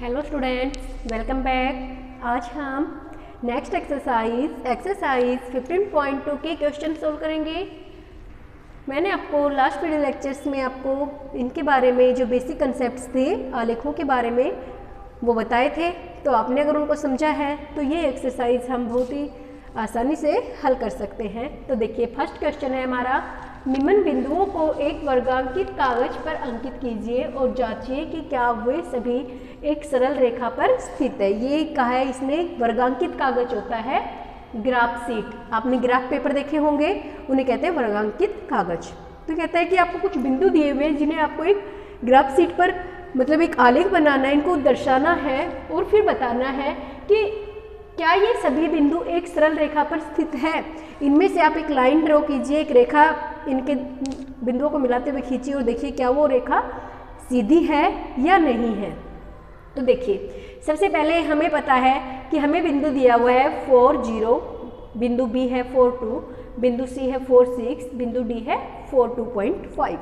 Hello students, welcome back. आज हम next exercise 15.2 के क्वेश्चन सोल्व करेंगे। मैंने आपको लास्ट वीडियो लेक्चर्स में आपको इनके बारे में जो बेसिक कंसेप्ट्स थे आलेखों के बारे में वो बताए थे, तो आपने अगर उनको समझा है तो ये एक्सरसाइज हम बहुत ही आसानी से हल कर सकते हैं। तो देखिए, फर्स्ट क्वेश्चन है हमारा, निम्न बिंदुओं को एक वर्गांकित कागज पर अंकित कीजिए और जांचिए कि क्या वे सभी एक सरल रेखा पर स्थित है। ये कहा है इसने, वर्गांकित कागज होता है ग्राफ शीट। आपने ग्राफ पेपर देखे होंगे, उन्हें कहते हैं वर्गांकित कागज। तो कहता है कि आपको कुछ बिंदु दिए हुए हैं जिन्हें आपको एक ग्राफ शीट पर मतलब एक आलेख बनाना है, इनको दर्शाना है और फिर बताना है कि क्या ये सभी बिंदु एक सरल रेखा पर स्थित है। इनमें से आप एक लाइन ड्रॉ कीजिए, एक रेखा इनके बिंदुओं को मिलाते हुए खींचिए और देखिए क्या वो रेखा सीधी है या नहीं है। तो देखिए, सबसे पहले हमें पता है कि हमें बिंदु दिया हुआ है 4 0, बिंदु बी है 4 2, बिंदु सी है 4 6, बिंदु डी है 4 2.5।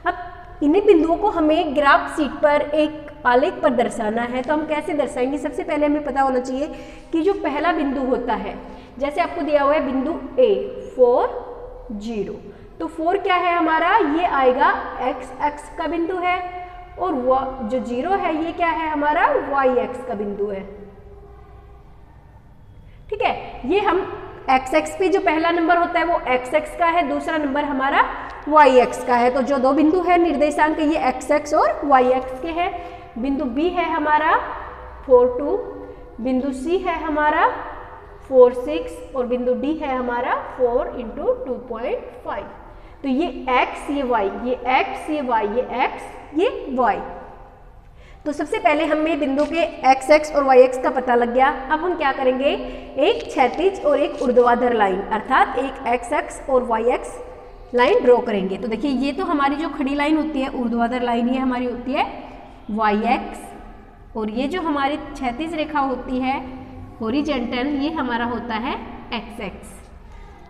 अब इन्हीं बिंदुओं को हमें ग्राफ शीट पर एक आलेख पर दर्शाना है। तो हम कैसे दर्शाएंगे? सबसे पहले हमें पता होना चाहिए कि जो पहला बिंदु होता है, जैसे आपको दिया हुआ है बिंदु ए 4 0, तो 4 क्या है हमारा, ये आएगा x का बिंदु है, और जो 0 है ये क्या है हमारा y का बिंदु है। ठीक है, ये हम x पे जो पहला नंबर होता है वो x का है, दूसरा नंबर हमारा y का है। तो जो दो बिंदु है निर्देशांक ये x और y के हैं। बिंदु B है हमारा 4 2, बिंदु C है हमारा 4 6 और बिंदु D है हमारा 4 × 2.5। तो ये x ये y, ये x ये y, ये x ये y। तो सबसे पहले हमें बिंदु के x और y का पता लग गया। अब हम क्या करेंगे, एक क्षैतिज और एक ऊर्ध्वाधर लाइन अर्थात एक x और y लाइन ड्रॉ करेंगे। तो देखिए, ये तो हमारी जो खड़ी लाइन होती है ऊर्ध्वाधर लाइन, ये हमारी होती है y, और ये जो हमारी क्षैतिज रेखा होती है हॉरिजेंटल, ये हमारा होता है x।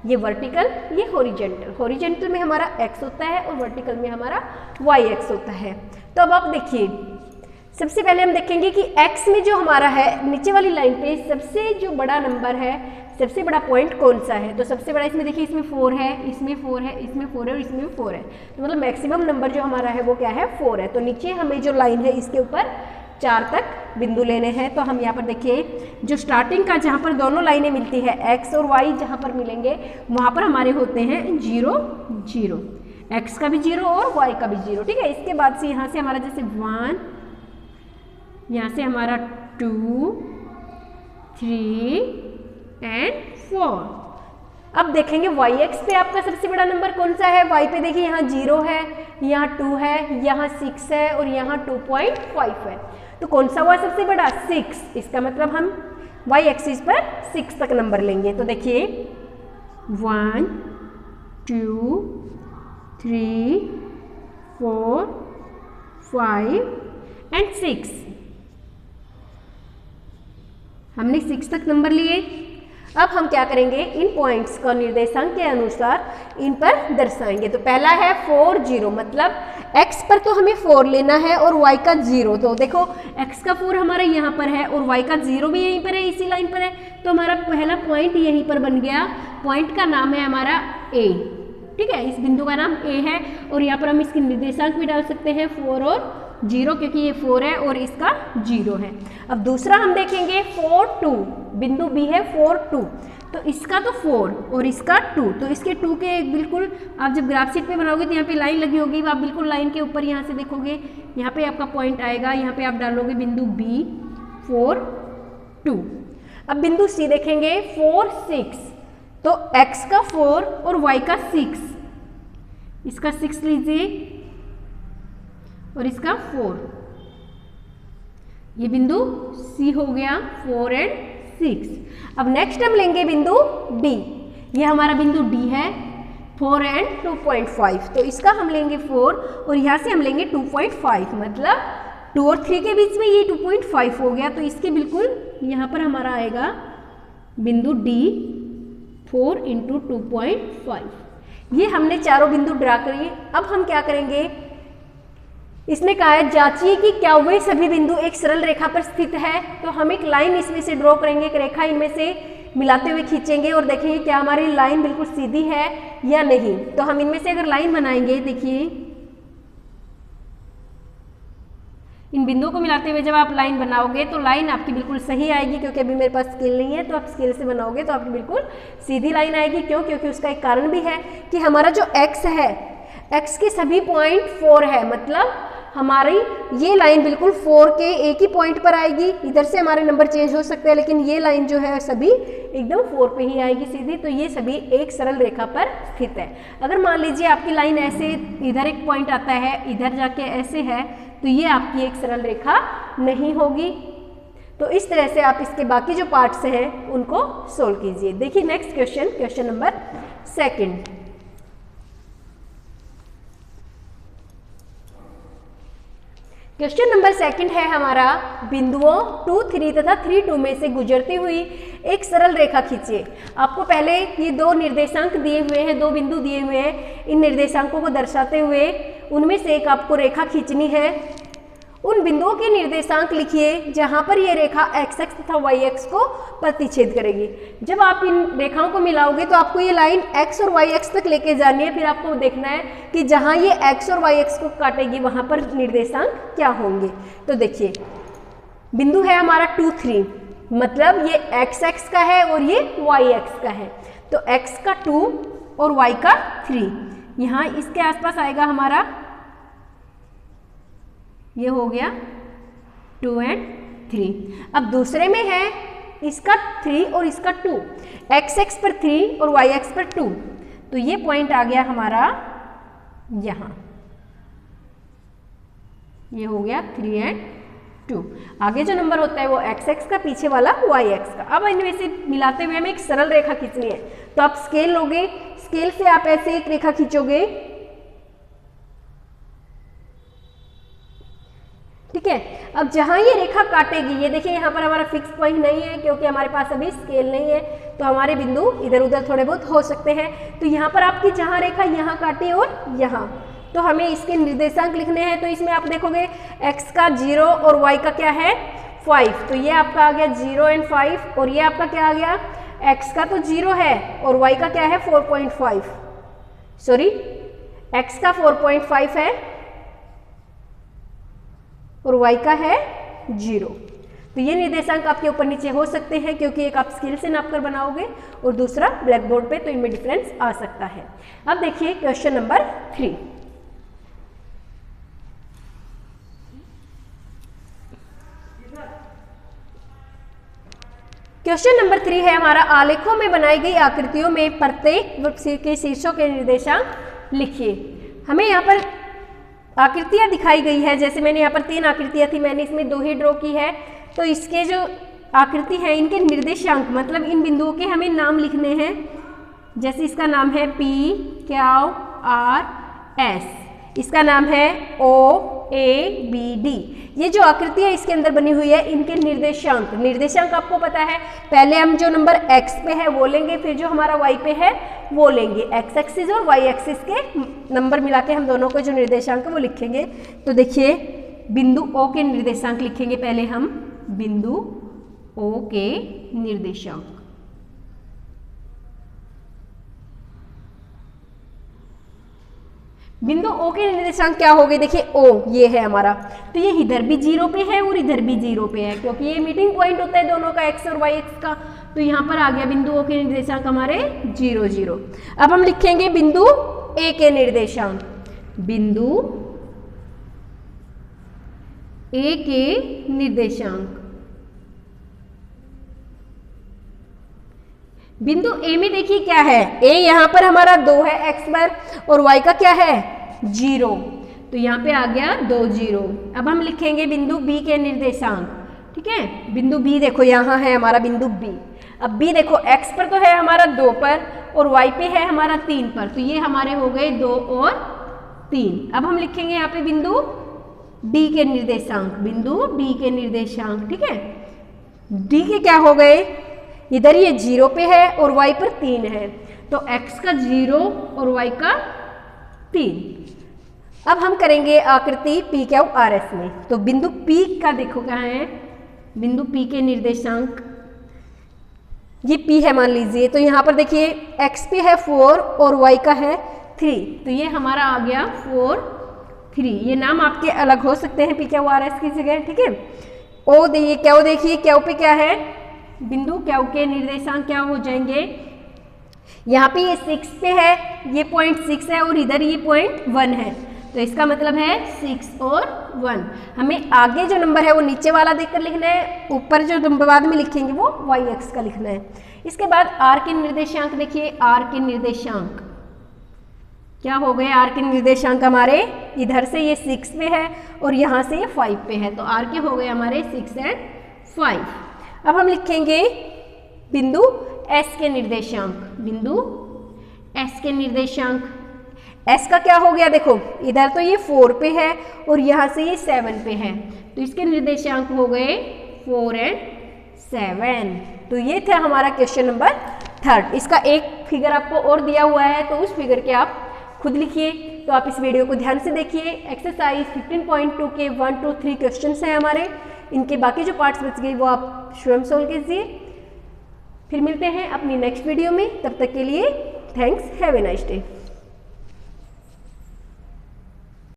ये वर्टिकल, ये हॉरिजेंटल। हॉरिजेंटल में हमारा x होता है और वर्टिकल में हमारा y होता है। तो अब आप देखिए, सबसे पहले हम देखेंगे कि x में जो हमारा है नीचे वाली लाइन पे सबसे जो बड़ा नंबर है, सबसे बड़ा पॉइंट कौन सा है। तो सबसे बड़ा इसमें देखिए, इसमें 4 है, इसमें 4 है, इसमें 4 है और इसमें 4 है। तो मतलब मैक्सिमम नंबर जो हमारा है वो क्या है, 4 है। तो नीचे हमें जो लाइन है इसके ऊपर 4 तक बिंदु लेने हैं। तो हम यहाँ पर देखिए, जो स्टार्टिंग का जहाँ पर दोनों लाइनें मिलती है x और y जहाँ पर मिलेंगे वहाँ पर हमारे होते हैं 0 0, x का भी 0 और y का भी 0। ठीक है, इसके बाद से यहाँ से हमारा जैसे 1, यहाँ से हमारा 2 3 और 4। अब देखेंगे y पे आपका सबसे बड़ा नंबर कौन सा है। y पे देखिए, यहाँ 0 है, यहाँ 2 है, यहाँ 6 है और यहाँ 2.5 है। तो कौन सा हुआ सबसे बड़ा, 6। इसका मतलब हम y एक्सिस पर 6 तक नंबर लेंगे। तो देखिए 1 2 3 4 5 और 6, हमने 6 तक नंबर लिए। अब हम क्या करेंगे, इन पॉइंट्स का निर्देशांक के अनुसार इन पर दर्शाएंगे। तो पहला है 4 0, मतलब x पर तो हमें 4 लेना है और y का 0। तो देखो, x का 4 हमारा यहाँ पर है और y का 0 भी यहीं पर है, इसी लाइन पर है। तो हमारा पहला पॉइंट यहीं पर बन गया। पॉइंट का नाम है हमारा a। ठीक है, इस बिंदु का नाम a है और यहाँ पर हम इसके निर्देशांक भी डाल सकते हैं 4 और 0, क्योंकि ये 4 है और इसका 0 है। अब दूसरा हम देखेंगे 4 2, बिंदु B है 4 2, तो इसका तो 4 और इसका 2। तो इसके 2 के बिल्कुल आप जब ग्राफ शीट पे बनाओगे तो यहाँ पे लाइन लगी होगी, आप बिल्कुल लाइन के ऊपर यहाँ से देखोगे, यहाँ पे आपका पॉइंट आएगा, यहाँ पे आप डालोगे बिंदु B 4 2। अब बिंदु C देखेंगे 4 6, तो x का 4 और y का 6, इसका 6 लीजिए और इसका 4। ये बिंदु C हो गया 4 और 6। अब नेक्स्ट हम लेंगे बिंदु D। ये हमारा बिंदु D है 4 और 2.5, तो इसका हम लेंगे 4 और यहाँ से हम लेंगे 2.5, मतलब 2 और 3 के बीच में ये 2.5 हो गया। तो इसके बिल्कुल यहाँ पर हमारा आएगा बिंदु D 4 × 2.5। ये हमने चारों बिंदु ड्रा करिए। अब हम क्या करेंगे, इसमें कहा है जांचिए कि क्या वे सभी बिंदु एक सरल रेखा पर स्थित है। तो हम एक लाइन इसमें से ड्रॉ करेंगे, एक रेखा इनमें से मिलाते हुए खींचेंगे और देखेंगे क्या हमारी लाइन बिल्कुल सीधी है या नहीं। तो हम इनमें से अगर लाइन बनाएंगे, देखिए इन बिंदुओं को मिलाते हुए जब आप लाइन बनाओगे तो लाइन आपकी बिल्कुल सही आएगी, क्योंकि अभी मेरे पास स्केल नहीं है। तो आप स्केल से बनाओगे तो आपकी बिल्कुल सीधी लाइन आएगी। क्यों? क्योंकि उसका एक कारण भी है कि हमारा जो x है, x के सभी पॉइंट 4 है, मतलब हमारी ये लाइन बिल्कुल 4 के एक ही पॉइंट पर आएगी। इधर से हमारे नंबर चेंज हो सकते हैं, लेकिन ये लाइन जो है सभी एकदम 4 पे ही आएगी सीधी। तो ये सभी एक सरल रेखा पर स्थित है। अगर मान लीजिए आपकी लाइन ऐसे इधर एक पॉइंट आता है, इधर जाके ऐसे है, तो ये आपकी एक सरल रेखा नहीं होगी। तो इस तरह से आप इसके बाकी जो पार्ट्स हैं उनको सोल्व कीजिए। देखिए next question, question number 2। Question number 2 है हमारा, बिंदुओं 2, 3 तथा 3, 2 में से गुजरती हुई एक सरल रेखा खींचिए। आपको पहले ये 2 निर्देशांक दिए हुए हैं, 2 बिंदु दिए हुए हैं। इन निर्देशांकों को दर्शाते हुए उनमें से एक आपको रेखा खींचनी है। उन बिंदुओं के निर्देशांक लिखिए जहां पर ये रेखा x x तथा y x को प्रतिच्छेद करेगी। जब आप इन रेखाओं को मिलाओगे तो आपको ये लाइन x और y x तक लेके जानी है। फिर आपको देखना है कि जहां ये x और y x को काटेगी वहां पर निर्देशांक क्या होंगे। तो देखिए बिंदु है हमारा 2, 3, मतलब ये x x का है और ये y x का है। तो x का 2 और y का 3, यहाँ इसके आसपास आएगा हमारा, ये हो गया 2 और 3। अब दूसरे में है इसका 3 और इसका 2, x x पर 3 और y x पर 2। तो ये पॉइंट आ गया हमारा यहाँ, ये हो गया 3 और 2। आगे जो नंबर होता है वो x x का, पीछे वाला y x का। अब इनमें से मिलाते हुए हमें एक सरल रेखा खींचनी है। तो आप स्केल लोगे, स्केल से आप ऐसे एक रेखा खींचोगे, ठीक है। अब जहां ये रेखा काटेगी, ये देखिए यहाँ पर हमारा फिक्स पॉइंट नहीं है क्योंकि हमारे पास अभी स्केल नहीं है, तो हमारे बिंदु इधर उधर थोड़े बहुत हो सकते हैं। तो यहाँ पर आपकी जहां रेखा यहाँ काटी और यहाँ, तो हमें इसके निर्देशांक लिखने हैं। तो इसमें आप देखोगे x का 0 और y का क्या है 5, तो ये आपका आ गया 0 और 5। और ये आपका क्या आ गया, x का तो 0 है और y का क्या है 4.5, सॉरी x का 4.5 है और y का है 0। तो ये निर्देशांक आपके ऊपर नीचे हो सकते हैं क्योंकि एक आप स्केल से नापकर बनाओगे और दूसरा ब्लैक बोर्ड पे, तो इनमें डिफरेंस आ सकता है। अब देखिए क्वेश्चन नंबर 3। क्वेश्चन नंबर 3 है हमारा, आलेखों में बनाई गई आकृतियों में प्रत्येक के शीर्षों के निर्देशांक लिखिए। हमें यहाँ पर आकृतियाँ दिखाई गई है, जैसे मैंने यहाँ पर 3 आकृतियाँ थी, मैंने इसमें 2 ही ड्रॉ की है। तो इसके जो आकृति है इनके निर्देशांक, मतलब इन बिंदुओं के हमें नाम लिखने हैं। जैसे इसका नाम है P, Q, R, S, इसका नाम है O, A, B, D। ये जो आकृति है इसके अंदर बनी हुई है, इनके निर्देशांक, निर्देशांक आपको पता है, पहले हम जो नंबर x पे है वो लेंगे, फिर जो हमारा y पे है वो लेंगे। x एक्सिस और y एक्सिस के नंबर मिला के हम दोनों को जो निर्देशांक है वो लिखेंगे। तो देखिए बिंदु O के निर्देशांक लिखेंगे पहले हम, बिंदु O के निर्देशांक। बिंदु O के निर्देशांक क्या हो गए, देखिए O ये है हमारा, तो ये इधर भी 0 पे है और इधर भी 0 पे है क्योंकि ये मीटिंग पॉइंट होता है दोनों का, x और y x का। तो यहाँ पर आ गया बिंदु O के निर्देशांक हमारे 0, 0। अब हम लिखेंगे बिंदु A के निर्देशांक, बिंदु A के निर्देशांक। बिंदु A में देखिए क्या है, A यहाँ पर हमारा 2 है x पर और y का क्या है 0, तो यहाँ पे आ गया 2, 0। अब हम लिखेंगे बिंदु B के निर्देशांक, ठीक है। बिंदु B देखो यहाँ है हमारा बिंदु B। अब B देखो x पर तो है हमारा 2 पर और y पे है हमारा 3 पर, तो ये हमारे हो गए 2 और 3। अब हम लिखेंगे यहाँ पे बिंदु D के निर्देशांक, बिंदु D के निर्देशांक, ठीक है। D के क्या हो गए, इधर ये 0 पे है और y पर 3 है, तो x का 0 और y का 3। अब हम करेंगे आकृति पी क्यू आर एस में। तो बिंदु P का देखो कहाँ है, बिंदु P के निर्देशांक ये P है मान लीजिए। तो यहाँ पर देखिए x पे है 4 और y का है 3, तो ये हमारा आ गया 4 3। ये नाम आपके अलग हो सकते हैं पी क्यू आर एस की जगह, ठीक है। ओ देखिए क्यू, देखिए क्यू पे क्या है, बिंदु क्यू के निर्देशांक क्या हो जाएंगे, यहाँ पे ये 6 पे है, ये पॉइंट 6 है और इधर ये पॉइंट 1 है, तो इसका मतलब है 6 और 1। हमें आगे जो नंबर है वो नीचे वाला देखकर लिखना है, ऊपर जो नंबर बाद में लिखेंगे वो वाई एक्स का लिखना है। इसके बाद आर के निर्देशांक देखिए, आर के निर्देशांक क्या हो गए, आर के निर्देशांक हमारे इधर से ये 6 पे है और यहाँ से ये 5 पे है, तो आर के हो गए हमारे 6 और 5। अब हम लिखेंगे बिंदु एस के निर्देशांक, बिंदु एस के निर्देशांक, एस का क्या हो गया, देखो इधर तो ये 4 पे है और यहाँ से ये 7 पे है, तो इसके निर्देशांक हो गए 4 और 7। तो ये था हमारा क्वेश्चन नंबर 3। इसका एक फिगर आपको और दिया हुआ है, तो उस फिगर के आप खुद लिखिए। तो आप इस वीडियो को ध्यान से देखिए। एक्सरसाइज 15.2 के 1 2 3 क्वेश्चंस हैं हमारे, इनके बाकी जो पार्ट्स बच गए वो आप स्वयं सोल्व कीजिए। फिर मिलते हैं अपनी नेक्स्ट वीडियो में, तब तक के लिए thanks, have a nice day.